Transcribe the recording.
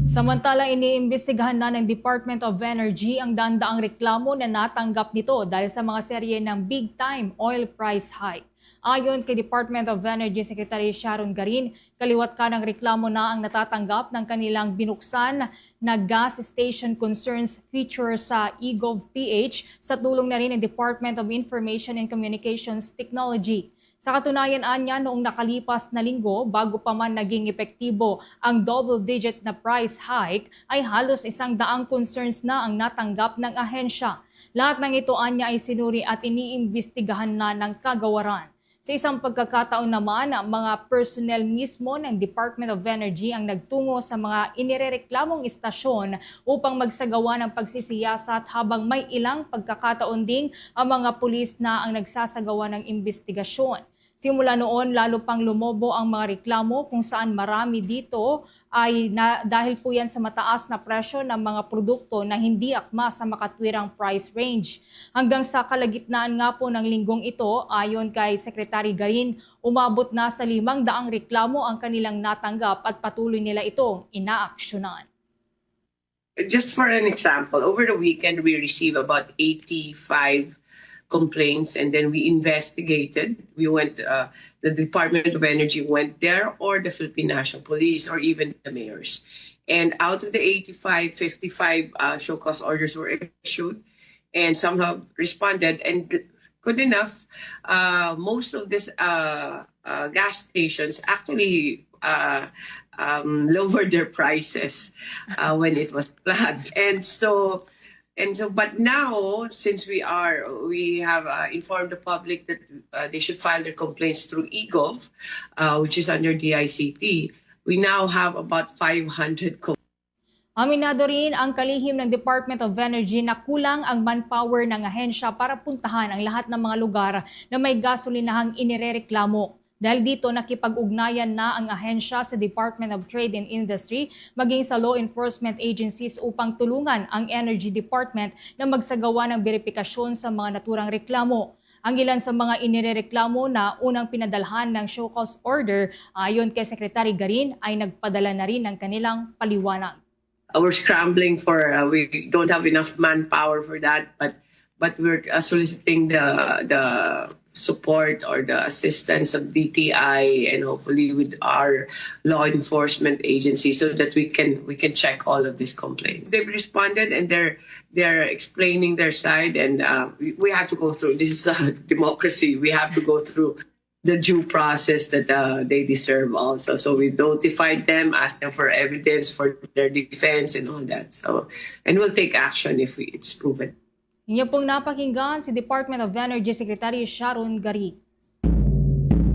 Samantala, iniimbestigahan na ng Department of Energy ang daan-daang reklamo na natanggap nito dahil sa mga serye ng big-time oil price hike. Ayon kay Department of Energy Secretary Sharon Garin, kaliwat ka ng reklamo na ang natatanggap ng kanilang binuksan na gas station concerns feature sa eGov.ph sa tulong na rin ng Department of Information and Communications Technology. Sa katunayan anya, noong nakalipas na linggo, bago pa man naging epektibo ang double-digit na price hike, ay halos 100 concerns na ang natanggap ng ahensya. Lahat ng ito anya ay sinuri at iniimbestigahan na ng kagawaran. Sa isang pagkakataon naman, mga personnel mismo ng Department of Energy ang nagtungo sa mga inirereklamong istasyon upang magsagawa ng pagsisiyasat habang may ilang pagkakataon ding ang mga pulis na ang nagsasagawa ng investigasyon. Simula noon, lalo pang lumobo ang mga reklamo kung saan marami dito ay dahil po yan sa mataas na presyo ng mga produkto na hindi akma sa makatwirang price range. Hanggang sa kalagitnaan nga po ng linggong ito, ayon kay Secretary Garin, umabot na sa 500 reklamo ang kanilang natanggap at patuloy nila itong inaaksyonan. Just for an example, over the weekend we received about 85 complaints, and then we investigated. We went, the Department of Energy went there, or the Philippine National Police, or even the mayors. And out of the 85, 55 show cause orders were issued, and some have responded. And good enough, most of these gas stations actually lowered their prices when it was flagged. But now, since we have informed the public that they should file their complaints through eGov, which is under DICT, we now have about 500 complaints. Aminado rin ang kalihim ng Department of Energy na kulang ang manpower ng ahensya para puntahan ang lahat ng mga lugar na may gasolinahang inirereklamo. Dahil dito, nakipag-ugnayan na ang ahensya sa Department of Trade and Industry maging sa law enforcement agencies upang tulungan ang Energy Department na magsagawa ng beripikasyon sa mga naturang reklamo. Ang ilan sa mga inirereklamo na unang pinadalhan ng show cause order ayon kay Secretary Garin ay nagpadala na rin ng kanilang paliwanag. We're scrambling we don't have enough manpower for that, but we're soliciting the support or the assistance of DTI and hopefully with our law enforcement agency so that we can check all of these complaints. They've responded and they're explaining their side, and we have to go through. This is a democracy. We have to go through the due process that they deserve also. So we've notified them, asked them for evidence for their defense and all that. So, and we'll take action if it's proven. Inyo pong napakinggan si Department of Energy Secretary Sharon Garin.